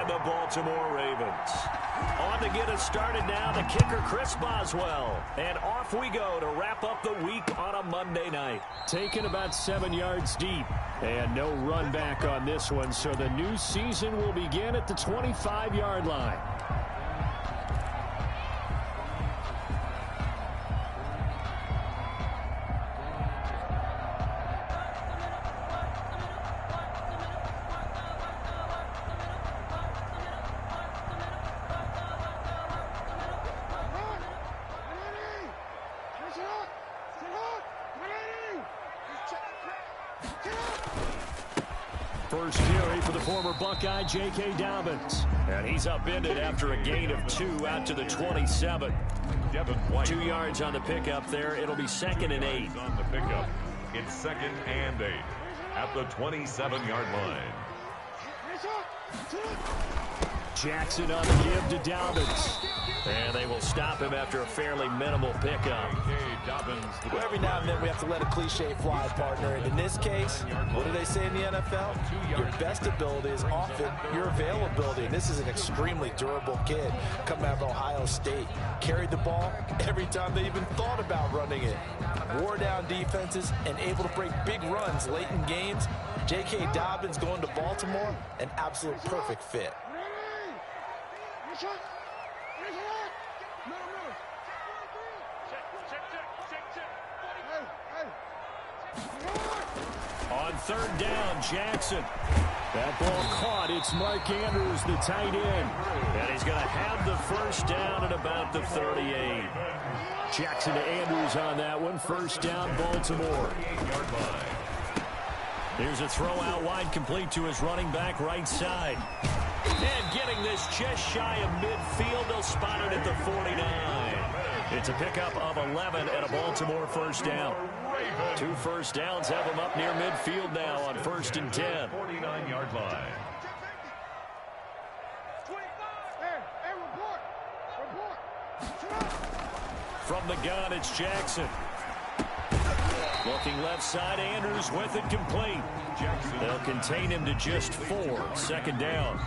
and the Baltimore Ravens. On to get us started now, the kicker, Chris Boswell. And off we go to wrap up the week on a Monday night. Taken about 7 yards deep. And no run back on this one, so the new season will begin at the 25-yard line. First carry for the former Buckeye, J.K. Dobbins. And he's upended after a gain of 2 out to the 27. 2 yards on the pickup there. It'll be 2nd and 8. On the pickup, it's 2nd and 8 at the 27-yard line. Jackson on the give to Dobbins. And they will stop him after a fairly minimal pickup. Well, every now and then we have to let a cliche fly, partner. And in this case, what do they say in the NFL? Your best ability is often your availability. And this is an extremely durable kid coming out of Ohio State. Carried the ball every time they even thought about running it. Wore down defenses and able to break big runs late in games. J.K. Dobbins going to Baltimore, an absolute perfect fit. On 3rd down, Jackson. That ball caught. It's Mark Andrews, the tight end. And he's going to have the first down at about the 38. Jackson to Andrews on that one. First down, Baltimore. Here's a throw out wide, complete to his running back right side. And getting this just shy of midfield, they'll spot it at the 49. It's a pickup of 11 and a Baltimore first down. 2 first downs have them up near midfield now on 1st and 10. 49-yard line. From the gun, it's Jackson. Looking left side, Andrews with it complete. They'll contain him to just 4. 2nd down.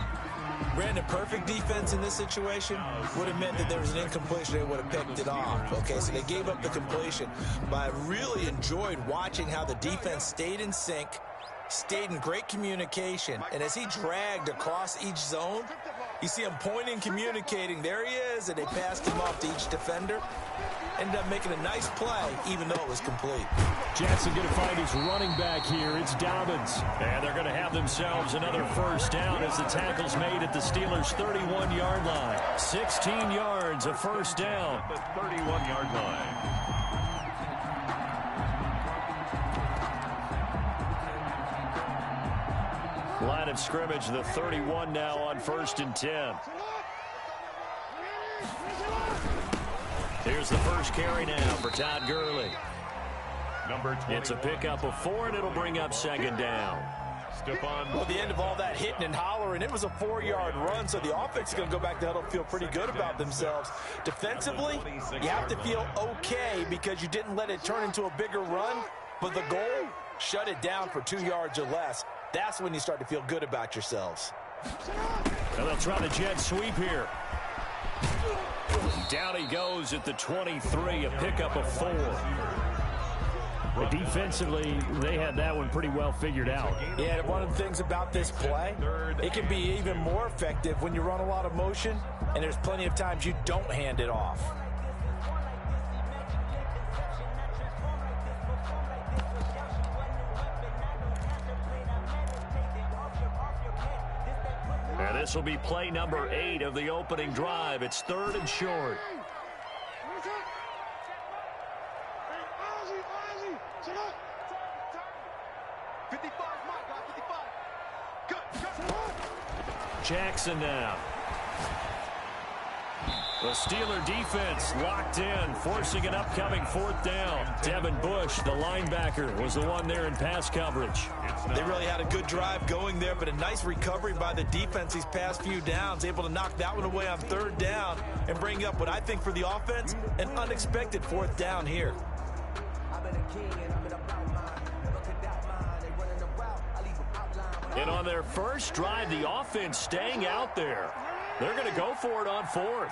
Brandon, perfect defense in this situation would have meant that there was an incompletion. They would have picked it off. Okay, so they gave up the completion. But I really enjoyed watching how the defense stayed in sync, stayed in great communication. And as he dragged across each zone, you see him pointing, communicating. There he is, and they passed him off to each defender. Ended up making a nice play, even though it was complete. Jackson going to find his running back here. It's Dobbins. And they're going to have themselves another first down as the tackle's made at the Steelers' 31-yard line. 16 yards, a first down. The 31-yard line. Line of scrimmage, the 31 now on 1st and 10. Here's the first carry now for Todd Gurley. Number 20. It's a pickup of 4, and it'll bring up 2nd down. Well, at the end of all that hitting and hollering, it was a 4-yard run, so the offense is going to go back to huddle, feel pretty good about themselves. Defensively, you have to feel okay because you didn't let it turn into a bigger run, but the goal, shut it down for 2 yards or less. That's when you start to feel good about yourselves. Now they'll try the jet sweep here. Down he goes at the 23, a pickup of 4. But defensively, they had that one pretty well figured out. Yeah, one of the things about this play, it can be even more effective when you run a lot of motion, and there's plenty of times you don't hand it off. And this will be play number 8 of the opening drive. It's 3rd and short. Jackson now. The Steeler defense locked in, forcing an upcoming 4th down. Devin Bush, the linebacker, was the one there in pass coverage. They really had a good drive going there, but a nice recovery by the defense these past few downs, able to knock that one away on 3rd down and bring up what I think for the offense, an unexpected 4th down here. And on their first drive, the offense staying out there. They're going to go for it on 4th.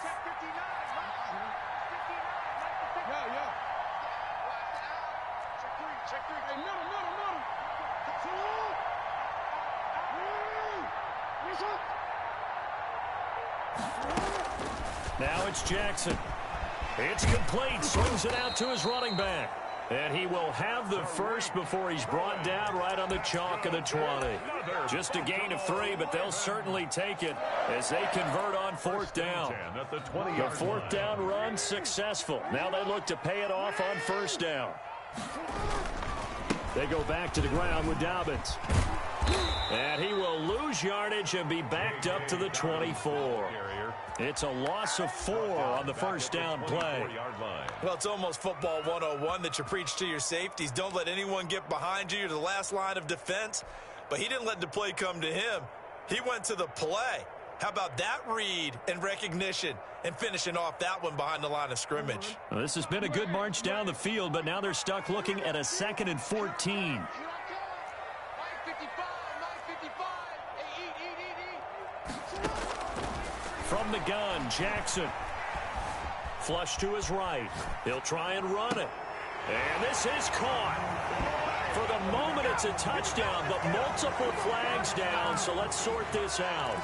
Now it's Jackson. It's complete. Swings it out to his running back. And he will have the first before he's brought down right on the chalk of the 20. Just a gain of 3, but they'll certainly take it as they convert on 4th down. The 4th down run successful. Now they look to pay it off on 1st down. They go back to the ground with Dobbins. And he will lose yardage and be backed up to the 24. It's a loss of 4 on the 1st down play. Well, it's almost football 101 that you preach to your safeties. Don't let anyone get behind you. You're the last line of defense. But he didn't let the play come to him. He went to the play. How about that read and recognition and finishing off that one behind the line of scrimmage? Well, this has been a good march down the field, but now they're stuck looking at a 2nd and 14. From the gun, Jackson. Flush to his right. He'll try and run it. And this is caught. For the moment, it's a touchdown, but multiple flags down, so let's sort this out.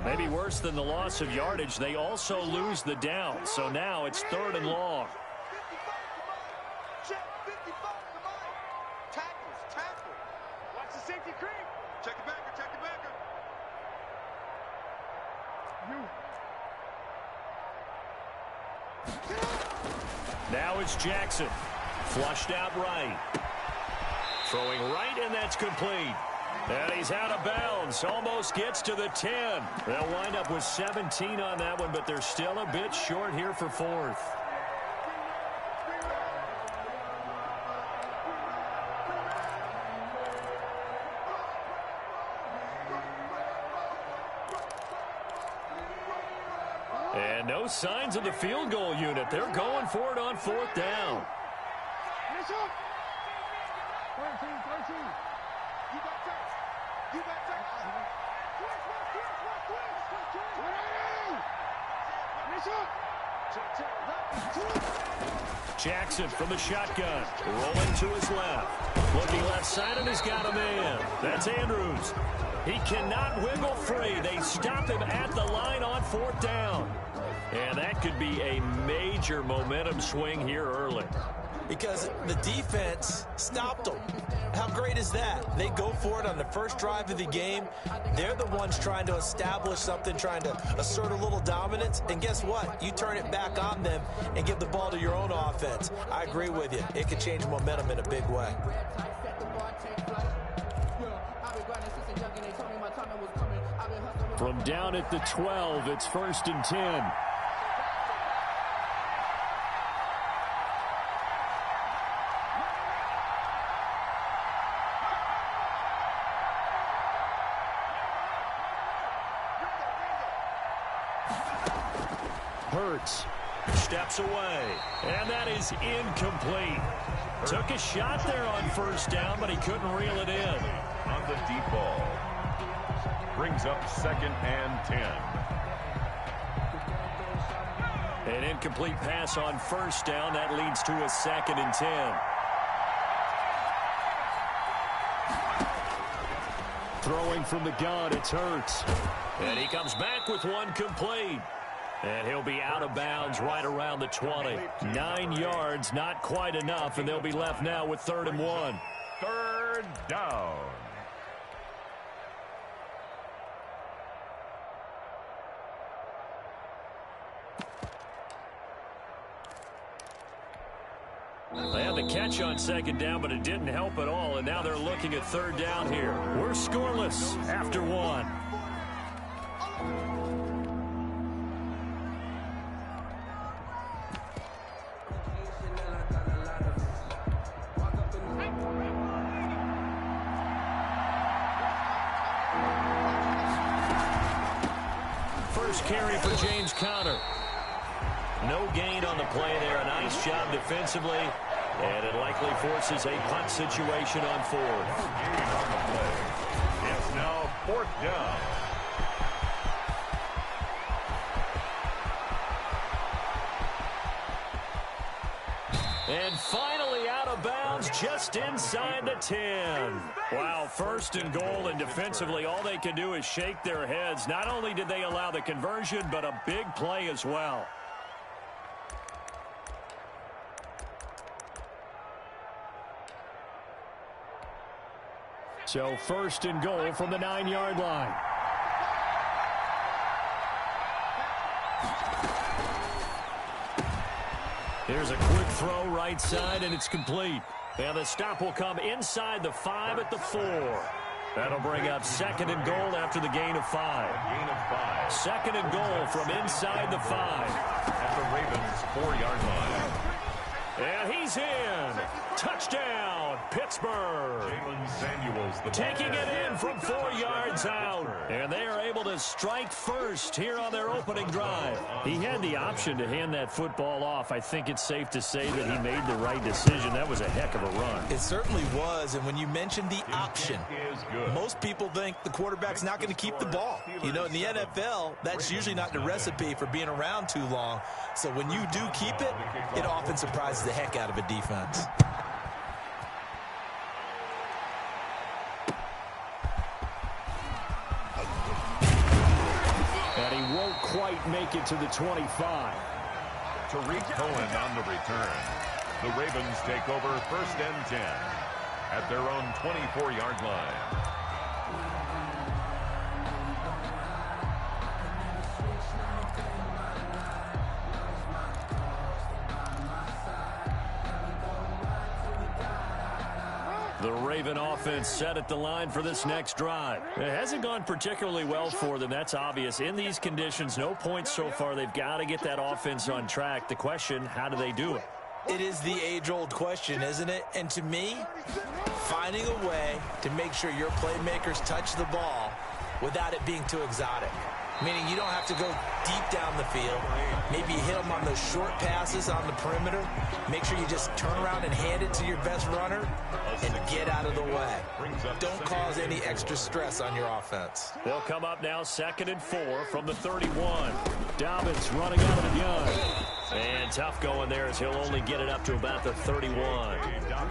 Maybe worse than the loss of yardage, they also lose the down. So now it's 3rd and long. Watch the safety creep. Check it back. Check it back. Now it's Jackson. Flushed out right. Throwing right, and that's complete. And he's out of bounds. Almost gets to the 10. They'll wind up with 17 on that one, but they're still a bit short here for 4th. And no signs of the field goal unit. They're going for it on 4th down. 13. You got touch. Jackson from the shotgun, rolling to his left. Looking left side, and he's got a man. That's Andrews. He cannot wiggle free. They stop him at the line on 4th down. And that could be a major momentum swing here early. Because the defense stopped them. How great is that? They go for it on the first drive of the game. They're the ones trying to establish something, trying to assert a little dominance. And guess what? You turn it back on them and give the ball to your own offense. I agree with you. It could change momentum in a big way. From down at the 12, it's 1st and 10. Hurts steps away, and that is incomplete. Took a shot there on 1st down, but he couldn't reel it in. On the deep ball. Brings up 2nd and 10. An incomplete pass on 1st down. That leads to a 2nd and 10. Throwing from the gun, it's Hurts. And he comes back with one complete. And he'll be out of bounds right around the 20. 9 yards, not quite enough, and they'll be left now with 3rd and 1. 3rd down. They had the catch on 2nd down, but it didn't help at all, and now they're looking at 3rd down here. We're scoreless after 1. first carry for James Conner. No gain on the play there. A nice job defensively. And it likely forces a punt situation on fourth. It's now fourth down. And finally out of bounds just inside the 10. Wow, first and goal, and defensively all they can do is shake their heads. Not only did they allow the conversion, but a big play as well. So first and goal from the 9-yard line. Here's a quick throw right side, and it's complete. And the stop will come inside the 5 at the 4. That'll bring up second and goal after the gain of 5. Gain of 5. Second and goal from inside the 5. At the Ravens' 4-yard line. And he's in. Touchdown, Pittsburgh. Jalen Samuels, the Taking it in from 4 yards out. And they are able to strike first here on their opening drive. He had the option to hand that football off. I think it's safe to say that he made the right decision. That was a heck of a run. It certainly was. And when you mentioned the option, most people think the quarterback's not going to keep the ball. You know, in the NFL, that's usually not the recipe for being around too long. So when you do keep it, it often surprises the heck out of a defense. And he won't quite make it to the 25. Tariq Cohen on the return. The Ravens take over first and 10 at their own 24-yard line. The Raven offense set at the line for this next drive. It hasn't gone particularly well for them. That's obvious. In these conditions, no points so far. They've got to get that offense on track. The question, how do they do it? It is the age-old question, isn't it? And to me, finding a way to make sure your playmakers touch the ball without it being too exotic. Meaning you don't have to go deep down the field. Maybe you hit them on those short passes on the perimeter. Make sure you just turn around and hand it to your best runner and get out of the way. Don't cause any extra stress on your offense. They'll come up now second and 4 from the 31. Dobbins running out of the gun. And tough going there as he'll only get it up to about the 31.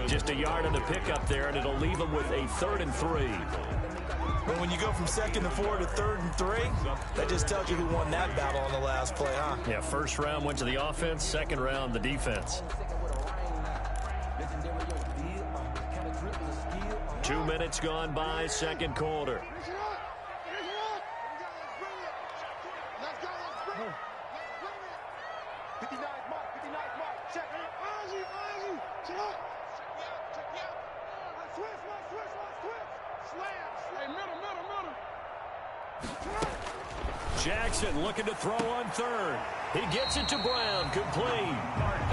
Just a yard on the pickup there, and it'll leave him with a 3rd and 3. But when you go from 2nd and 4 to 3rd and 3, that just tells you who won that battle on the last play, huh? Yeah, first round went to the offense, second round the defense. 2 minutes gone by, second quarter. Jackson looking to throw on 3rd. He gets it to Brown, complete.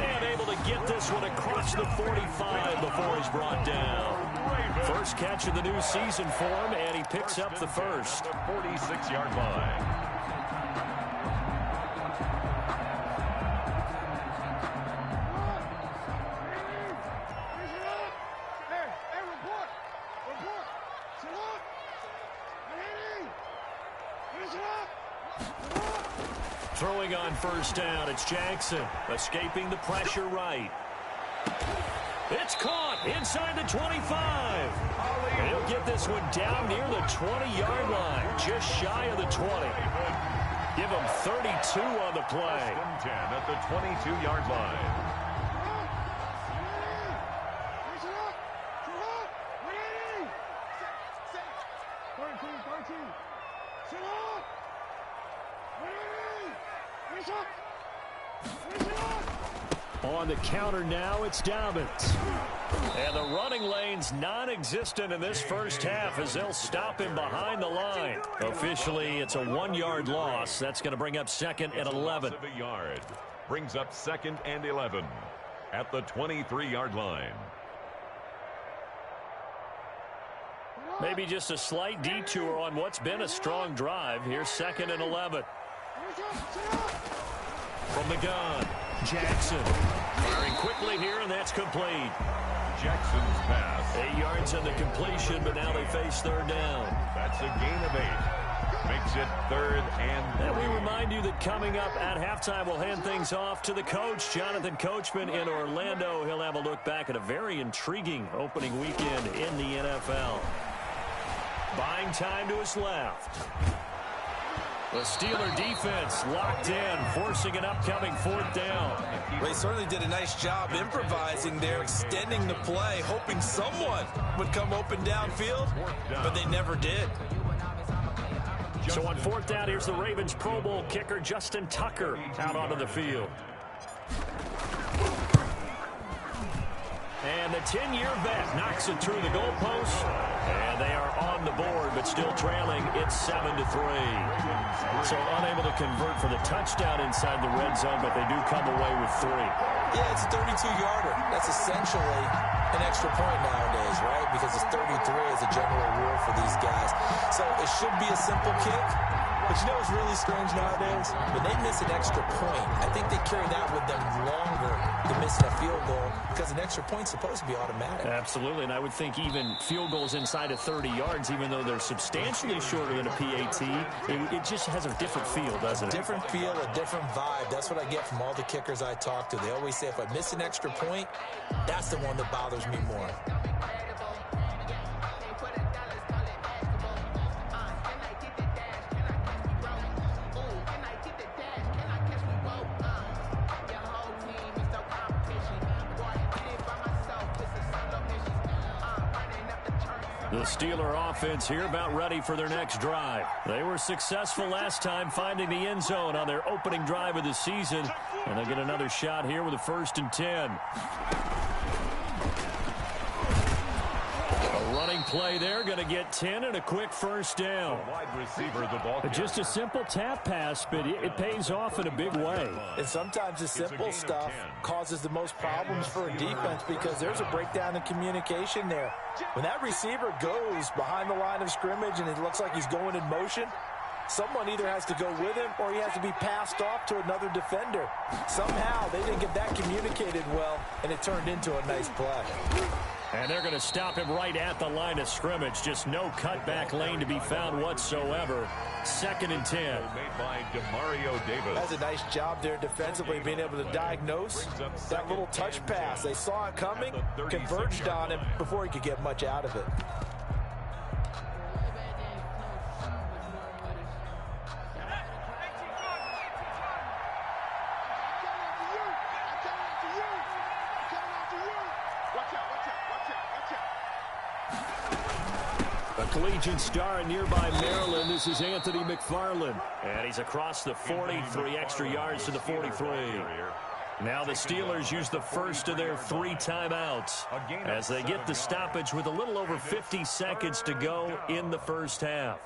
And able to get this one across the 45 before he's brought down. First catch of the new season for him, and he picks up the first. 46-yard line. Throwing on first down, it's Jackson, escaping the pressure right. It's caught inside the 25. And he'll get this one down near the 20-yard line, just shy of the 20. Give him 32 on the play. 10 at the 22-yard line. On the counter now, it's Dobbins. And the running lane's non-existent in this first half as they'll stop him behind the line. Officially, it's a 1-yard loss. That's going to bring up 2nd and 11. Of a yard. Brings up 2nd and 11 at the 23-yard line. Maybe just a slight detour on what's been a strong drive. Here's 2nd and 11. From the gun, Jackson. Firing quickly here, and that's complete. Jackson's pass. 8 yards on the completion, but now they face third down. That's a gain of 8. Makes it 3rd and 3. And we remind you that coming up at halftime, we'll hand things off to the coach, Jonathan Coachman in Orlando. He'll have a look back at a very intriguing opening weekend in the NFL. Buying time to his left. The Steeler defense locked in, forcing an upcoming 4th down. They certainly did a nice job improvising there, extending the play, hoping someone would come open downfield, but they never did. So on 4th down, here's the Ravens Pro Bowl kicker Justin Tucker out onto the field. And the 10-year vet knocks it through the goalpost. And they are on the board, but still trailing. It's 7-3. So unable to convert for the touchdown inside the red zone, but they do come away with 3. Yeah, it's a 32-yarder. That's essentially an extra point nowadays, right? Because it's 33 as a general rule for these guys. So it should be a simple kick. But you know what's really strange nowadays? When they miss an extra point, I think they carry that with them longer than missing a field goal because an extra point's supposed to be automatic. Absolutely, and I would think even field goals inside of 30 yards, even though they're substantially shorter than a PAT, it just has a different feel, doesn't it? Different feel, a different vibe. That's what I get from all the kickers I talk to. They always say if I miss an extra point, that's the one that bothers me more. The Steeler offense here about ready for their next drive. They were successful last time finding the end zone on their opening drive of the season. And they'll get another shot here with a 1st and 10. A running play there, going to get 10 and a quick 1st down. Wide receiver, the ball Just a simple tap pass, but it pays off in a big way. And sometimes the simple stuff causes the most problems for a defense because there's a breakdown in communication there. When that receiver goes behind the line of scrimmage and it looks like he's going in motion, someone either has to go with him or he has to be passed off to another defender. Somehow they didn't get that communicated well, and it turned into a nice play. And they're going to stop him right at the line of scrimmage. Just no cutback lane to be found whatsoever. 2nd and 10. made by DeMario Davis. That's a nice job there defensively, being able to diagnose that little touch pass. They saw it coming, converged on him before he could get much out of it. Collegiate star in nearby Maryland. This is Anthony McFarland. And he's across the 40, 3 extra yards to the 43. Now the Steelers use the first of their 3 timeouts as they get the stoppage with a little over 50 seconds to go in the first half.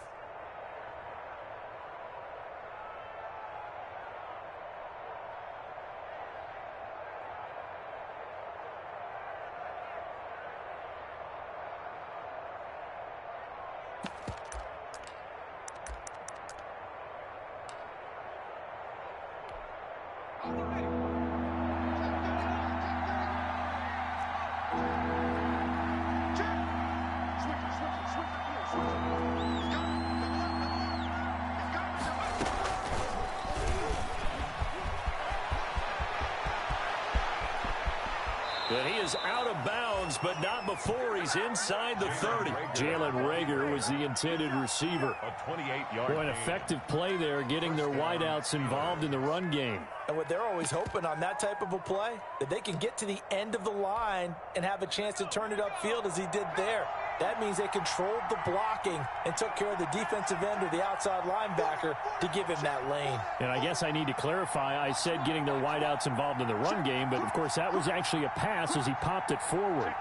And he is out of bounds, but not before he's inside the 30. Jalen Reagor was the intended receiver. A 28-yard Boy, an effective play there, getting their wideouts involved in the run game. And what they're always hoping on that type of a play, that they can get to the end of the line and have a chance to turn it upfield as he did there. That means they controlled the blocking and took care of the defensive end or the outside linebacker to give him that lane. And I guess I need to clarify, I said getting their wideouts involved in the run game, but of course that was actually a pass as he popped it forward.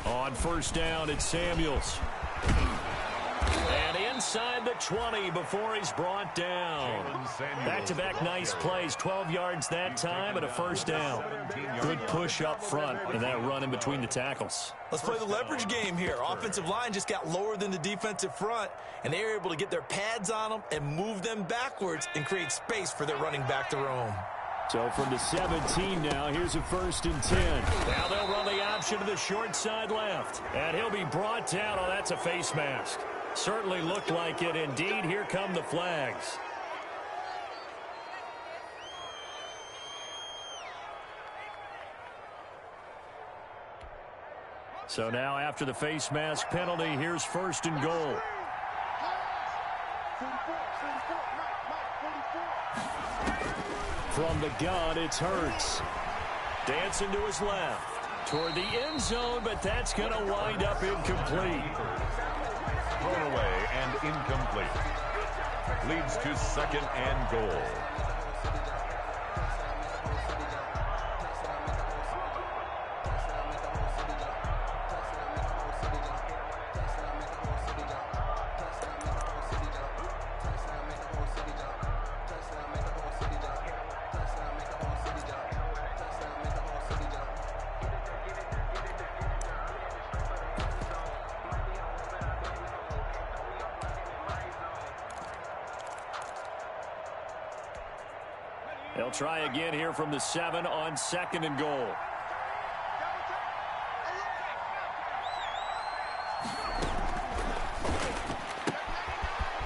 On 1st down, it's Samuels. And inside the 20 before he's brought down. Back-to-back nice plays, 12 yards that time and a first down. Good push up front and that run in between the tackles. Let's play the leverage game here. Offensive line just got lower than the defensive front, and they were able to get their pads on them and move them backwards and create space for their running back to roam. So from the 17 now, here's a 1st and 10. Now they'll run the option to the short side left. And he'll be brought down. Oh, that's a face mask. Certainly looked like it. Indeed, here come the flags. So now after the face mask penalty, here's 1st and goal. From the gun, it's Hurts. Dancing to his left. Toward the end zone, but that's going to wind up incomplete. Thrown away and incomplete. Leads to 2nd and goal. They'll try again here from the 7 on 2nd and goal.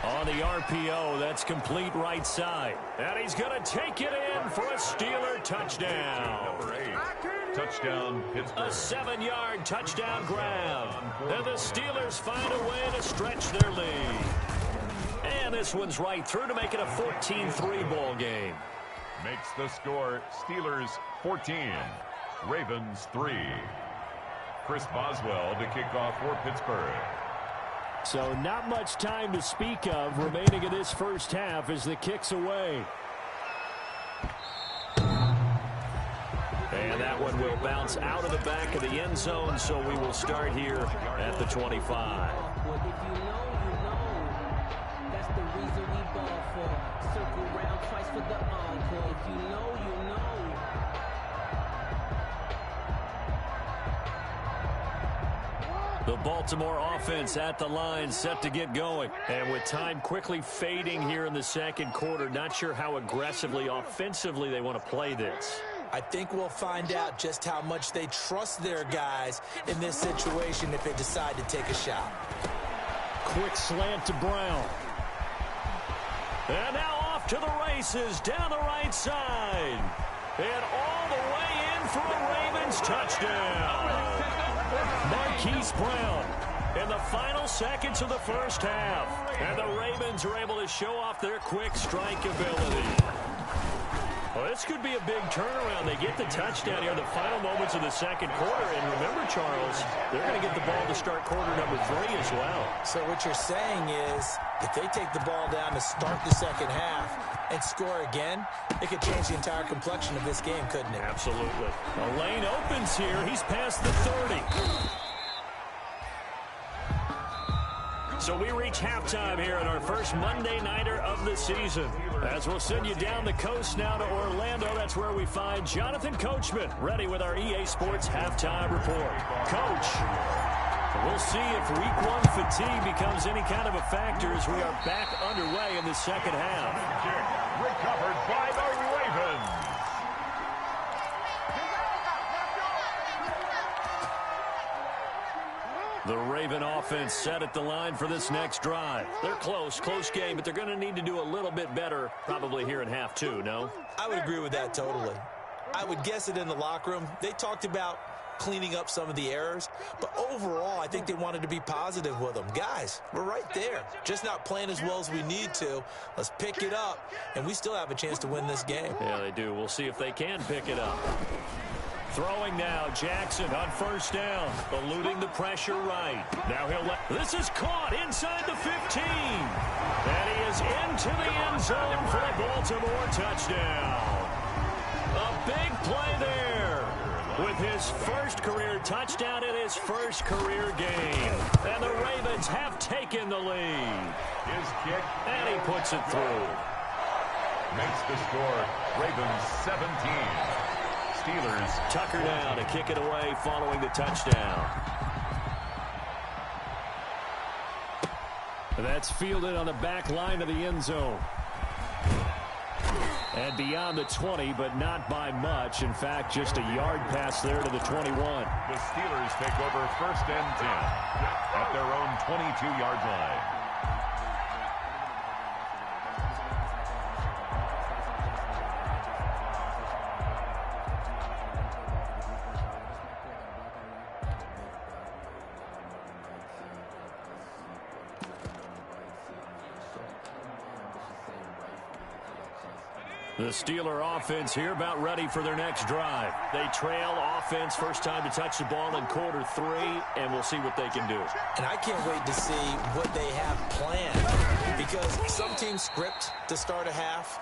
On the RPO, that's complete right side. And he's going to take it in for a Steeler touchdown. Number 8. Touchdown, Pittsburgh. A 7-yard touchdown grab. And the Steelers find a way to stretch their lead. And this one's right through to make it a 14-3 ball game. Makes the score Steelers 14, Ravens 3. Chris Boswell to kick off for Pittsburgh. So not much time to speak of remaining in this first half as the kick's away. And that one will bounce out of the back of the end zone, so we will start here at the 25. The Baltimore offense at the line, set to get going. And with time quickly fading here in the second quarter, not sure how aggressively, offensively they want to play this. I think we'll find out just how much they trust their guys in this situation if they decide to take a shot. Quick slant to Brown. And now off to the races down the right side. And all the way in for a Ravens touchdown. Marquise Brown in the final seconds of the first half. And the Ravens are able to show off their quick strike ability. Well, this could be a big turnaround. They get the touchdown here in the final moments of the second quarter. And remember, Charles, they're going to get the ball to start quarter number 3 as well. So what you're saying is if they take the ball down to start the second half and score again, it could change the entire complexion of this game, couldn't it? Absolutely. The lane opens here. He's past the 30. So we reach halftime here in our first Monday Nighter of the season. As we'll send you down the coast now to Orlando, that's where we find Jonathan Coachman ready with our EA Sports Halftime Report. Coach, we'll see if Week 1 fatigue becomes any kind of a factor as we are back underway in the second half. Kick recovered by the Ravens. The Raven offense set at the line for this next drive. They're close game, but they're going to need to do a little bit better probably here in half 2, no? I would agree with that totally. I would guess it in the locker room. They talked about cleaning up some of the errors, but overall, I think they wanted to be positive with them. Guys, we're right there. Just not playing as well as we need to. Let's pick it up, and we still have a chance to win this game. Yeah, they do. We'll see if they can pick it up. Throwing now, Jackson on first down, eluding the pressure right. Now this is caught inside the 15. And he is into the end zone for a Baltimore touchdown. A big play there. with his first career touchdown in his first career game. And the Ravens have taken the lead. His kick. And he puts it through. Makes the score Ravens 17. Steelers. Tucker now to kick it away following the touchdown. That's fielded on the back line of the end zone. And beyond the 20, but not by much. In fact, just a yard pass there to the 21. The Steelers take over 1st and 10 at their own 22-yard line. The Steeler offense here about ready for their next drive. They trail offense, first time to touch the ball in quarter 3, and we'll see what they can do. And I can't wait to see what they have planned, because some teams script to start a half.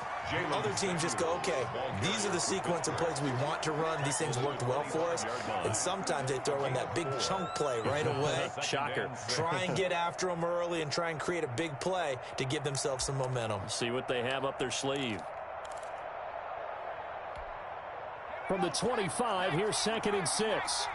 Other teams just go, okay, these are the sequence of plays we want to run. These things worked well for us. And sometimes they throw in that big chunk play right away. Shocker. Try and get after them early and try and create a big play to give themselves some momentum. See what they have up their sleeve. From the 25, here's 2nd and 6.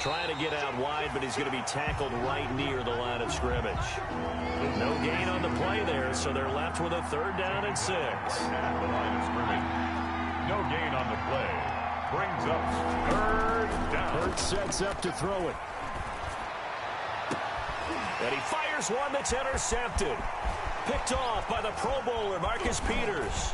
Trying to get out wide, but he's going to be tackled right near the line of scrimmage. No gain on the play there, so they're left with a 3rd down and 6. At the line of scrimmage. No gain on the play. Brings up 3rd down. Hurts sets up to throw it. And he fires one that's intercepted. Picked off by the Pro Bowler, Marcus Peters.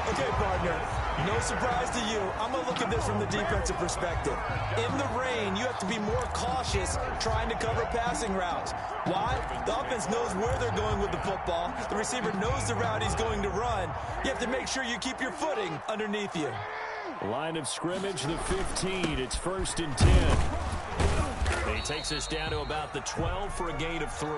Okay, partner, no surprise to you. I'm going to look at this from the defensive perspective. In the rain, you have to be more cautious trying to cover passing routes. Why? The offense knows where they're going with the football. The receiver knows the route he's going to run. You have to make sure you keep your footing underneath you. Line of scrimmage, the 15. It's 1st and 10. He takes us down to about the 12 for a gain of 3.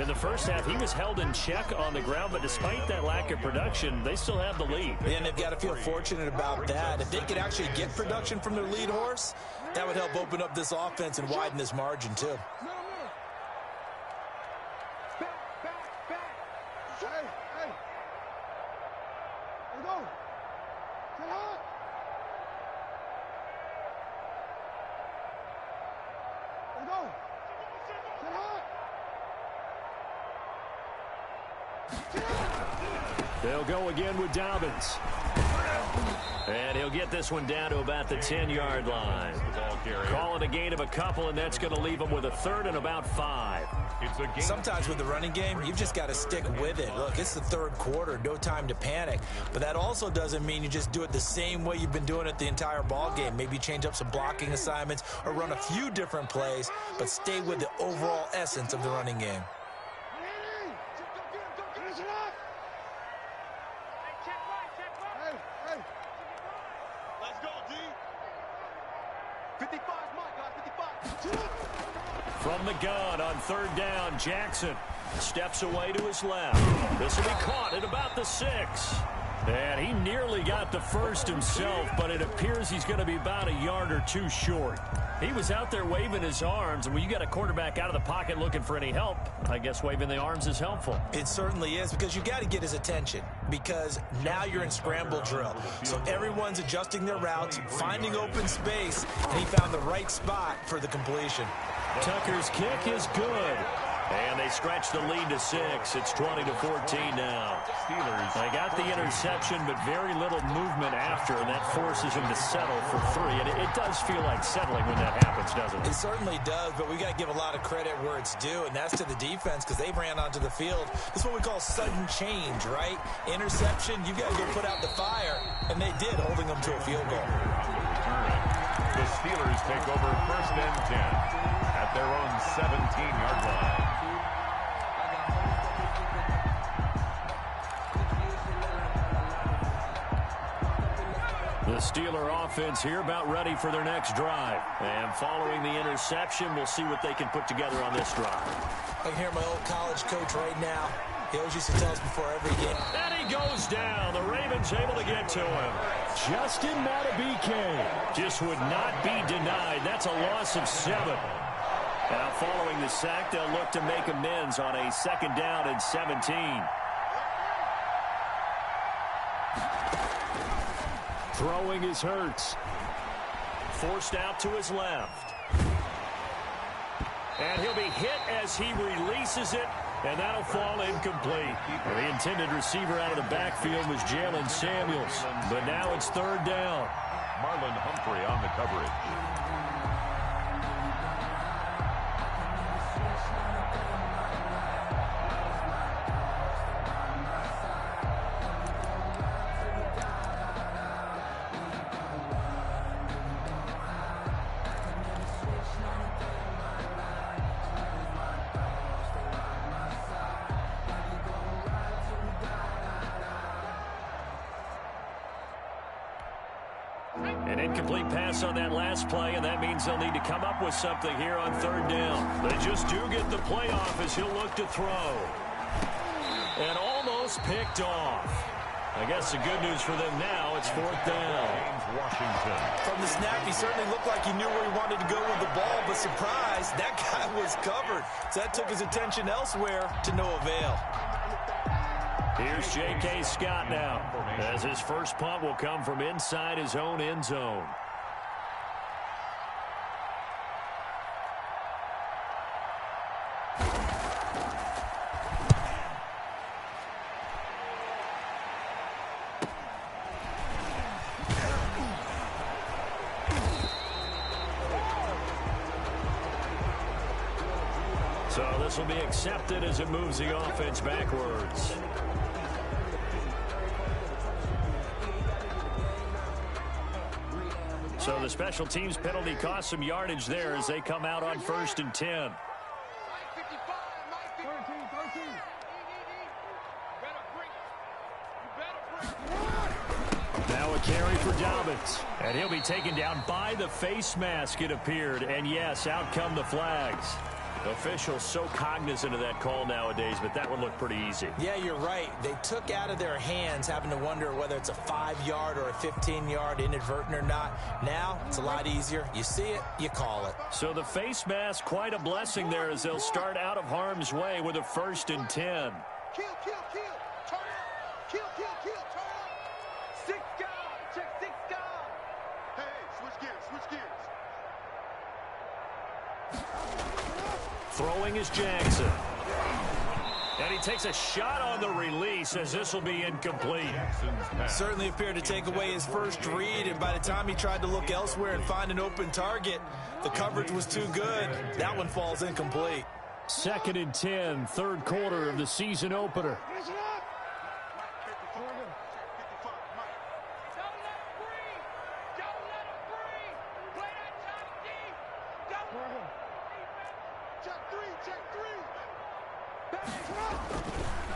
In the first half, he was held in check on the ground, but despite that lack of production, they still have the lead. And they've got to feel fortunate about that. If they could actually get production from their lead horse, that would help open up this offense and widen this margin, too. They'll go again with Dobbins. And he'll get this one down to about the 10-yard line. Call it a gain of a couple, and that's going to leave him with a 3rd and about 5. Sometimes with the running game, you've just got to stick with it. Look, it's the 3rd quarter, no time to panic. But that also doesn't mean you just do it the same way you've been doing it the entire ball game. Maybe change up some blocking assignments or run a few different plays, but stay with the overall essence of the running game. From the gun on 3rd down, Jackson steps away to his left. This will be caught at about the 6. And he nearly got the first himself, but it appears he's going to be about a yard or 2 short. He was out there waving his arms, and when you got a quarterback out of the pocket looking for any help, I guess waving the arms is helpful. It certainly is, because you got to get his attention, because now you're in scramble drill. So everyone's adjusting their routes, finding open space, and he found the right spot for the completion. Tucker's kick is good. And they stretch the lead to 6. It's 20-14 now. Steelers. They got the interception, but very little movement after, and that forces him to settle for 3. And it does feel like settling when that happens, doesn't it? It certainly does, but we got to give a lot of credit where it's due, and that's to the defense, because they ran onto the field. This is what we call sudden change, right? Interception, you got to go put out the fire, and they did, holding them to a field goal. The Steelers take over 1st and 10 at their own 17-yard line. The The Steeler offense here about ready for their next drive. And following the interception, we'll see what they can put together on this drive. I can hear my old college coach right now. He always used to tell us before every game. And he goes down. The Ravens able to get to him. Justin Matabike just would not be denied. That's a loss of 7. Now following the sack, they'll look to make amends on a 2nd down and 17. Throwing is Hurts. Forced out to his left. And he'll be hit as he releases it, and that'll fall incomplete. The intended receiver out of the backfield was Jalen Samuels, but now it's 3rd down. Marlon Humphrey on the coverage. An incomplete pass on that last play, and that means they'll need to come up with something here on 3rd down. They just do get the play off as he'll look to throw. And almost picked off. I guess the good news for them now, it's 4th down. Washington. From the snap, he certainly looked like he knew where he wanted to go with the ball, but surprise, that guy was covered. So that took his attention elsewhere to no avail. Here's J.K. Scott now, as his first punt will come from inside his own end zone. So this will be accepted as it moves the offense backwards. So the special teams penalty cost some yardage there as they come out on 1st and 10. Now a carry for Dobbins. And he'll be taken down by the face mask, it appeared. And yes, out come the flags. Officials so cognizant of that call nowadays, but that one looked pretty easy. Yeah, you're right. They took out of their hands having to wonder whether it's a 5-yard or a 15-yard inadvertent or not. Now, it's a lot easier. You see it, you call it. So the face mask, quite a blessing there as they'll start out of harm's way with a 1st and 10. Kill, kill, kill. Turn up. Kill, kill, kill. Turn up. 6 guys. Check 6 guys. Hey, switch gears, switch gears. Throwing is Jackson. And he takes a shot on the release as this will be incomplete. Certainly appeared to take away his first read, and by the time he tried to look elsewhere and find an open target, the coverage was too good. That one falls incomplete. 2nd and 10, 3rd quarter of the season opener.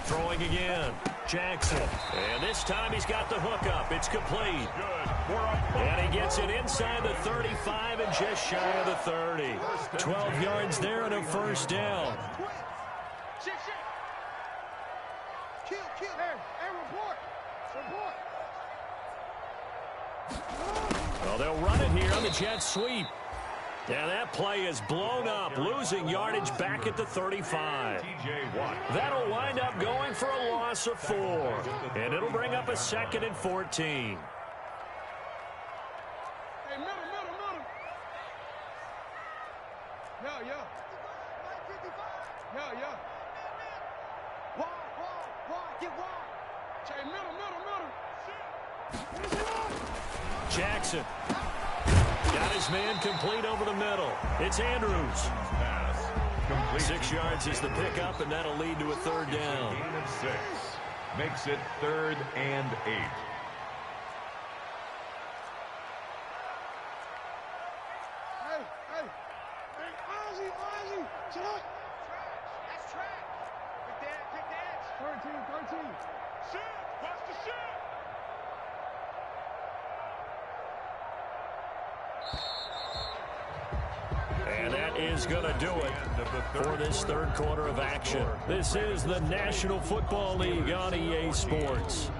Throwing again. Jackson. And this time he's got the hook up. It's complete. And he gets it inside the 35 and just shy of the 30. 12 yards there and a 1st down. Well, they'll run it here on the jet sweep. And that play is blown up, losing yardage back at the 35. That'll wind up going for a loss of 4. And it'll bring up a 2nd and 14. Hey, middle. Yeah. Wide, get wide. Hey, middle. Jackson. Got his man complete over the middle. It's Andrews. 6 yards is the pickup, and that'll lead to a 3rd down. Gain of 6. Makes it 3rd and 8. Hey, Ozzy, chill out. That's trash. Pick that. 13. Shit, watch the shit. is going to do it for this third quarter of action. This is the National Football League on EA Sports.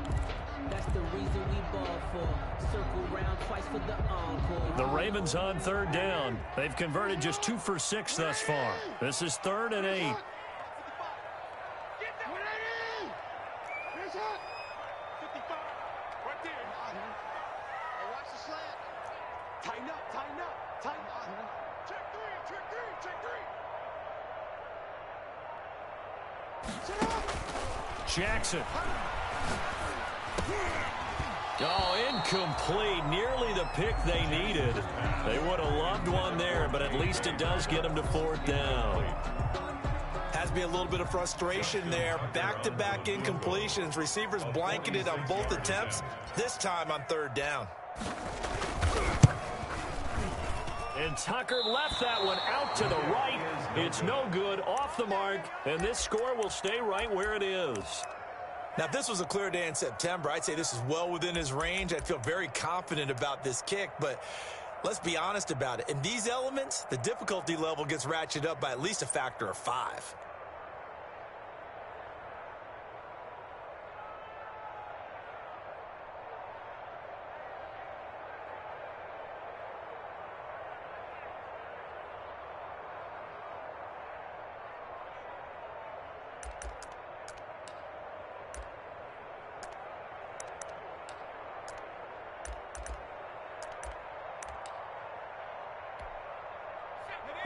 That's the reason we ball for. Circle round twice for the encore. The Ravens on third down. They've converted just 2 for 6 thus far. This is 3rd and 8. Jackson. Oh, incomplete. Nearly the pick they needed. They would have loved one there, but at least it does get them to 4th down. Has to be a little bit of frustration there. Back-to-back incompletions. Receivers blanketed on both attempts, this time on 3rd down. And Tucker left that one out to the right. It's no good, off the mark, and this score will stay right where it is. Now, if this was a clear day in September, I'd say this is well within his range. I'd feel very confident about this kick, but let's be honest about it. In these elements, the difficulty level gets ratcheted up by at least a factor of 5.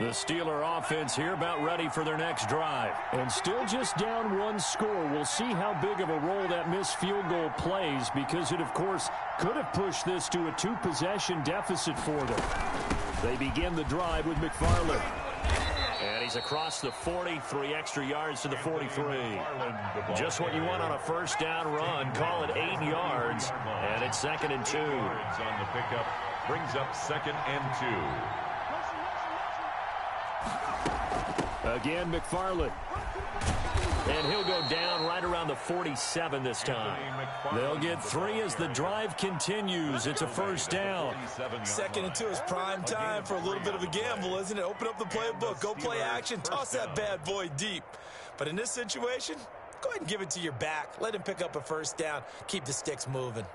The Steeler offense here about ready for their next drive. And still just down 1 score. We'll see how big of a role that missed field goal plays, because it, of course, could have pushed this to a 2-possession deficit for them. They begin the drive with McFarland. And he's across the 40, 3 extra yards to the 43. Just what you want on a first down run. Call it 8 yards, and it's 2nd and 2. On the pickup brings up 2nd and 2. Again, McFarland. And he'll go down right around the 47 this time. They'll get 3 as the drive continues. It's a first down. 2nd and 2 is prime time for a little bit of a gamble, isn't it? Open up the playbook, go play action, toss that bad boy deep. But in this situation, go ahead and give it to your back. Let him pick up a first down. Keep the sticks moving.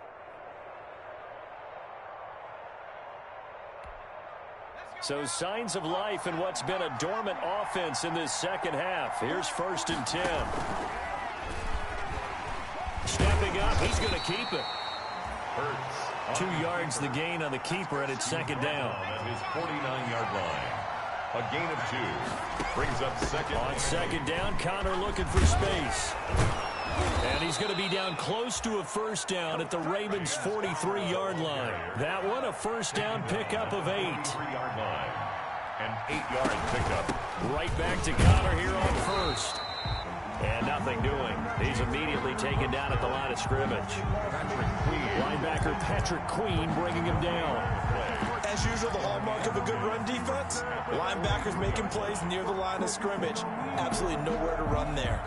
So signs of life in what's been a dormant offense in this second half. Here's 1st and 10. Stepping up, he's going to keep it. 2 yards the gain on the keeper, and it's 2nd down. At his 49-yard line. A gain of 2. Brings up 2nd. On 2nd down, Connor looking for space. And he's going to be down close to a first down at the Ravens' 43-yard line. That one, a first down pickup of 8. 3-yard line. An 8-yard pickup. Right back to Connor here on 1st. And nothing doing. He's immediately taken down at the line of scrimmage. Linebacker Patrick Queen bringing him down. As usual, the hallmark of a good run defense, linebackers making plays near the line of scrimmage. Absolutely nowhere to run there.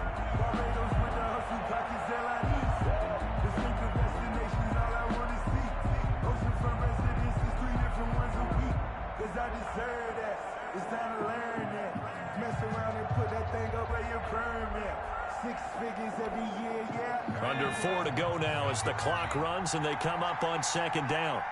Under 4 to go now as the clock runs and they come up on 2nd down.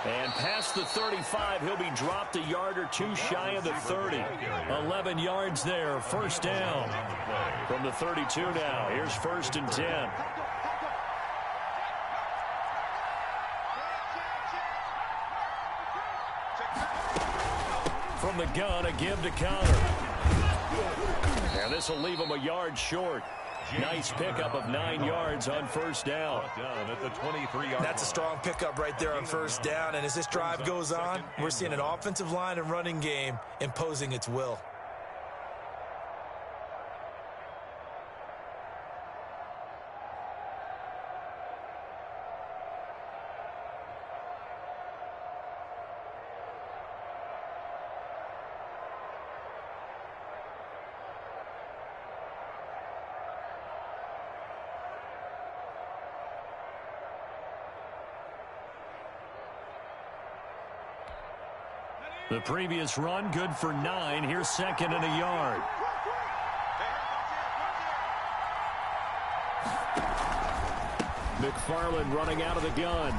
And past the 35, he'll be dropped a yard or 2 shy of the 30. 11 yards there, first down. From the 32 now, here's 1st and 10. From the gun, a give to Connor. And this will leave him a yard short. Nice pickup of 9 yards on first down. At the 23-yard. That's a strong pickup right there on first down. And as this drive goes on, we're seeing an offensive line and running game imposing its will. The previous run, good for 9. Here's second and a yard. McFarland running out of the gun.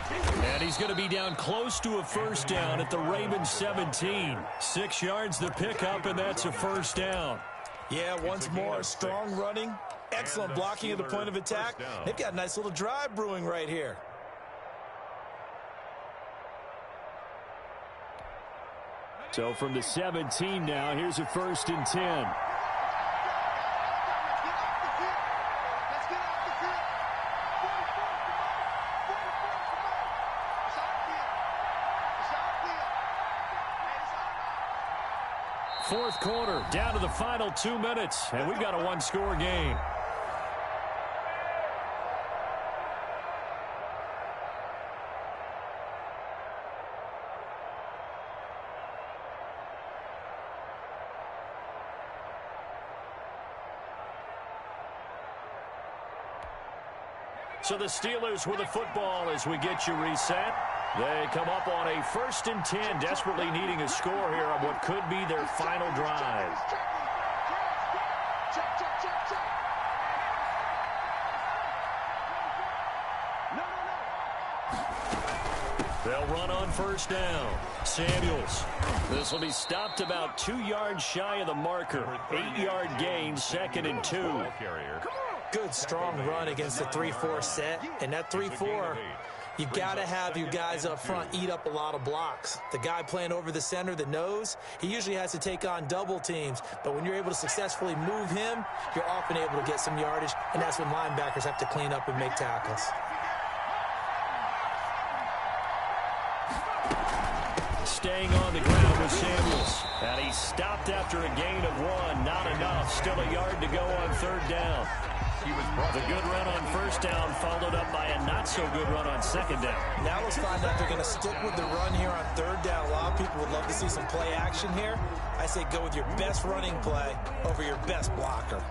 And he's going to be down close to a first down at the Ravens 17. 6 yards the pickup, and that's a first down. Yeah, once more, strong running, excellent blocking at the point of attack. They've got a nice little drive brewing right here. So from the 17 now, here's a 1st and 10. Fourth quarter, down to the final 2 minutes, and we've got a one-score game. So the Steelers with the football as we get you reset. They come up on a 1st and 10, desperately needing a score here on what could be their final drive. They'll run on 1st down. Samuels. This will be stopped about 2 yards shy of the marker. 8-yard gain, 2nd and 2. Good, strong run against the 3-4 set. And that 3-4, you got to have your guys up front eat up a lot of blocks. The guy playing over the center, the nose, he usually has to take on double teams. But when you're able to successfully move him, you're often able to get some yardage. And that's when linebackers have to clean up and make tackles. Staying on the ground with Samuels. And he stopped after a gain of 1. Not enough. Still a yard to go on 3rd down. The good run on 1st down followed up by a not-so-good run on 2nd down. Now let's find out if they're going to stick with the run here on 3rd down. A lot of people would love to see some play action here. I say go with your best running play over your best blocker.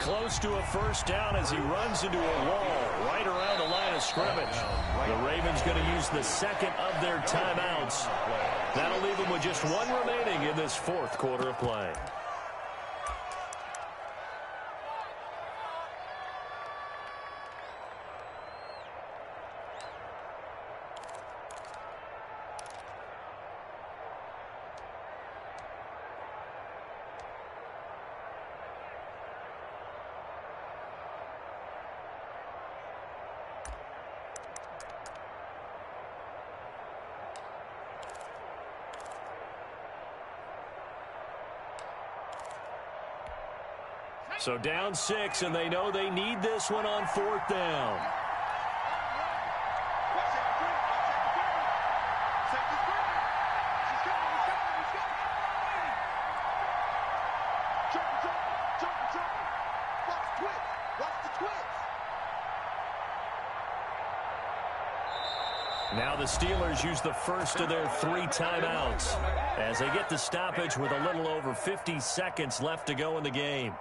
Close to a 1st down as he runs into a wall right around the line of scrimmage. The Ravens going to use the 2nd of their timeouts. That'll leave them with just 1 remaining in this 4th quarter of play. So down 6, and they know they need this one on 4th down. Now the Steelers use the 1st of their 3 timeouts as they get the stoppage with a little over 50 seconds left to go in the game.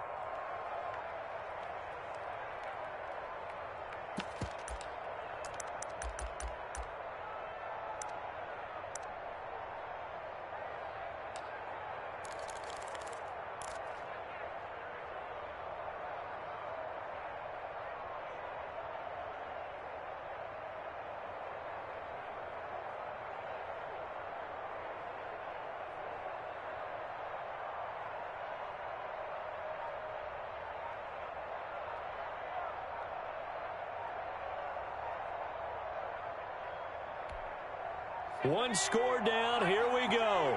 One score down. Here we go.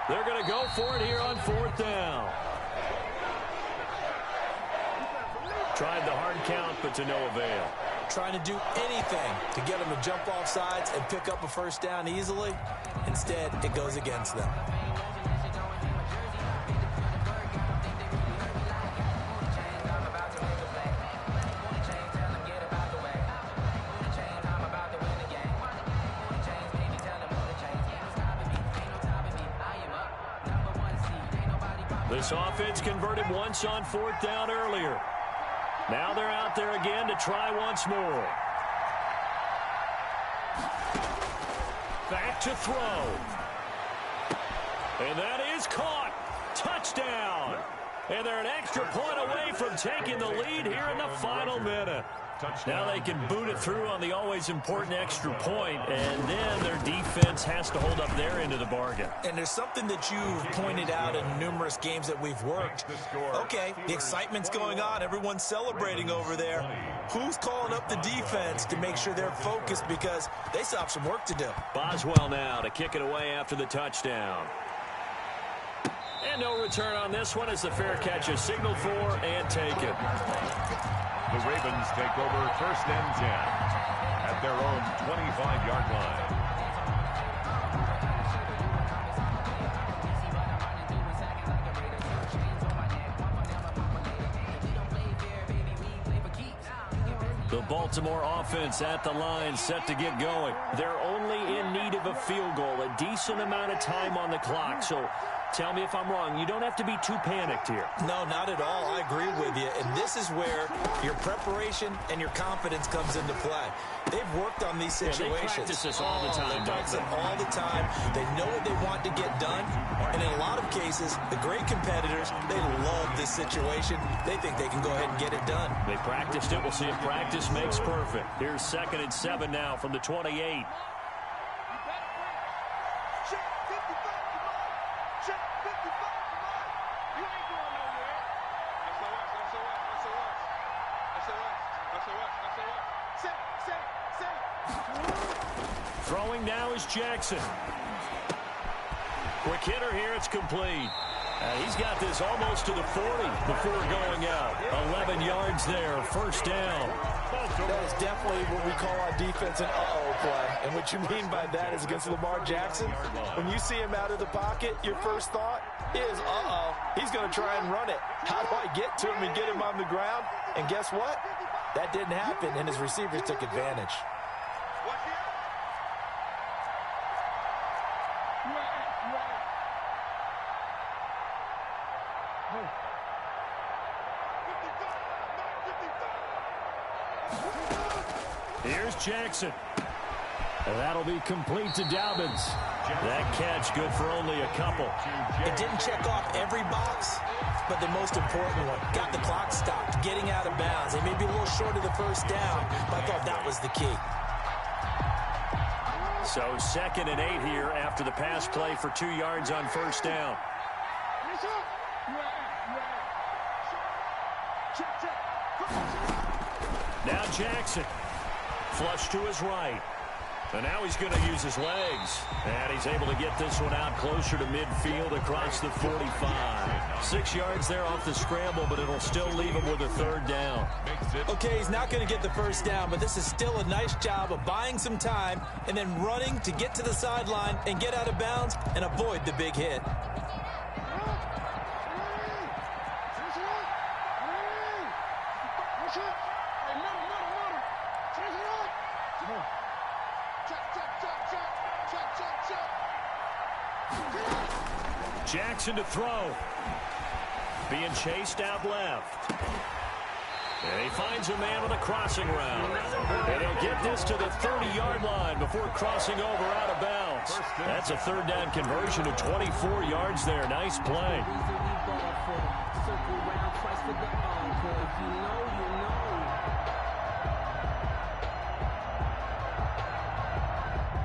They're going to go for it here on 4th down. Tried the hard count, but to no avail. Trying to do anything to get them to jump off sides and pick up a 1st down easily. Instead, it goes against them. This offense converted once on 4th down earlier. Now they're out there again to try once more. Back to throw. And that is caught. Touchdown. And they're an extra point away from taking the lead here in the final minute. Now they can boot it through on the always important extra point, and then their defense has to hold up their end of the bargain. And there's something that you've pointed out in numerous games that we've worked. Okay, the excitement's going on. Everyone's celebrating over there. Who's calling up the defense to make sure they're focused, because they still have some work to do? Boswell now to kick it away after the touchdown. And no return on this one as the fair catch is signaled for and taken. The Ravens take over 1st and 10 at their own 25-yard line. The Baltimore offense at the line, set to get going. They're only in need of a field goal, a decent amount of time on the clock. So tell me if I'm wrong. You don't have to be too panicked here. No, not at all. I agree with you. And this is where your preparation and your confidence comes into play. They've worked on these situations. Yeah, they practice this all the time. They practice it all the time. They know what they want to get done. And in a lot of cases, the great competitors, they love this situation. They think they can go ahead and get it done. They practiced it. We'll see if practice makes perfect. Here's 2nd and 7 now from the 28. Throwing now is Jackson. Quick hitter here. It's complete. He's got this almost to the 40 before going out. 11 yards there. 1st down. That is definitely what we call on defense an uh-oh play. And what you mean by that is against Lamar Jackson, when you see him out of the pocket, your first thought is, uh-oh, he's going to try and run it. How do I get to him and get him on the ground? And guess what? That didn't happen, and his receivers took advantage. Here's Jackson. And that'll be complete to Dobbins. That catch good for only a couple. It didn't check off every box, but the most important one. Got the clock stopped, getting out of bounds. They may be a little short of the 1st down, but I thought that was the key. So 2nd and 8 here after the pass play for 2 yards on 1st down. Now Jackson. Flush to his right. And now he's going to use his legs. And he's able to get this one out closer to midfield across the 45. 6 yards there off the scramble, but it'll still leave him with a 3rd down. Okay, he's not going to get the 1st down, but this is still a nice job of buying some time and then running to get to the sideline and get out of bounds and avoid the big hit. Jackson to throw. Being chased out left. And he finds a man on the crossing route. And he'll get this to the 30-yard line before crossing over out of bounds. That's a 3rd down conversion to 24 yards there. Nice play.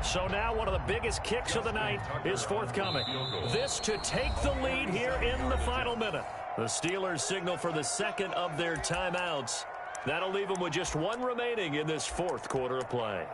So now one of the biggest kicks of the night is forthcoming. This to take the lead here in the final minute. The Steelers signal for the 2nd of their timeouts. That'll leave them with just 1 remaining in this 4th quarter of play.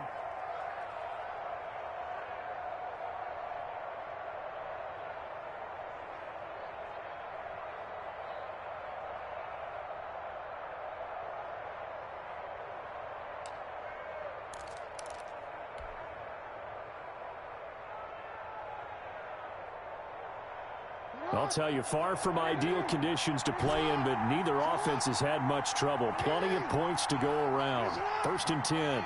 I'll tell you, far from ideal conditions to play in, but neither offense has had much trouble. Plenty of points to go around. 1st and 10.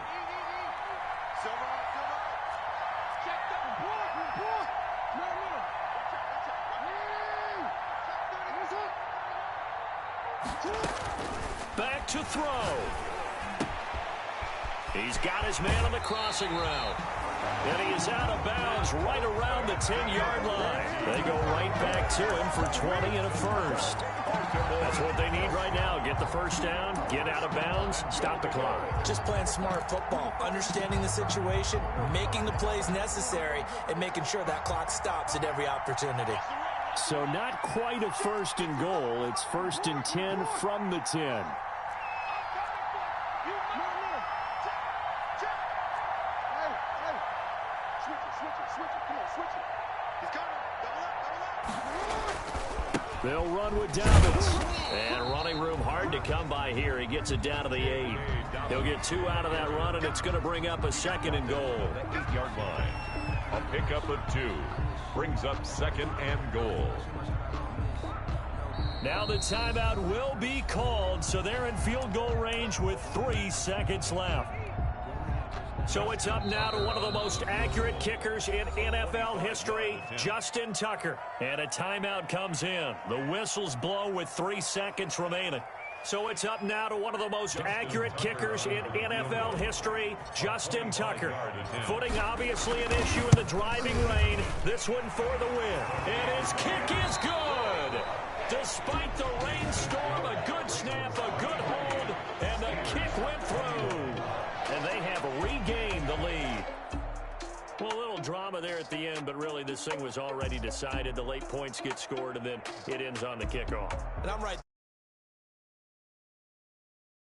to throw. He's got his man on the crossing route. And he is out of bounds right around the 10-yard line. They go right back to him for 20 and a first. That's what they need right now. Get the first down, get out of bounds, stop the clock. Just playing smart football, understanding the situation, making the plays necessary, and making sure that clock stops at every opportunity. So not quite a first and goal. It's first and 10 from the 10. They'll run with Dobbins. And running room hard to come by here. He gets it down to the 8. He'll get 2 out of that run, and it's going to bring up a second and goal. 8-yard line. A pickup of 2. Brings up second and goal. Now the timeout will be called, so they're in field goal range with 3 seconds left. So it's up now to one of the most accurate kickers in NFL history, Justin Tucker. And a timeout comes in. The whistles blow with 3 seconds remaining. So it's up now to one of the most accurate kickers in NFL history, Justin Tucker. Footing obviously an issue in the driving rain. This one for the win. And his kick is good. Despite the rainstorm, a good snap, a good hold, and the kick went through. And they have regained the lead. Well, a little drama there at the end, but really this thing was already decided. The late points get scored, and then it ends on the kickoff. And I'm right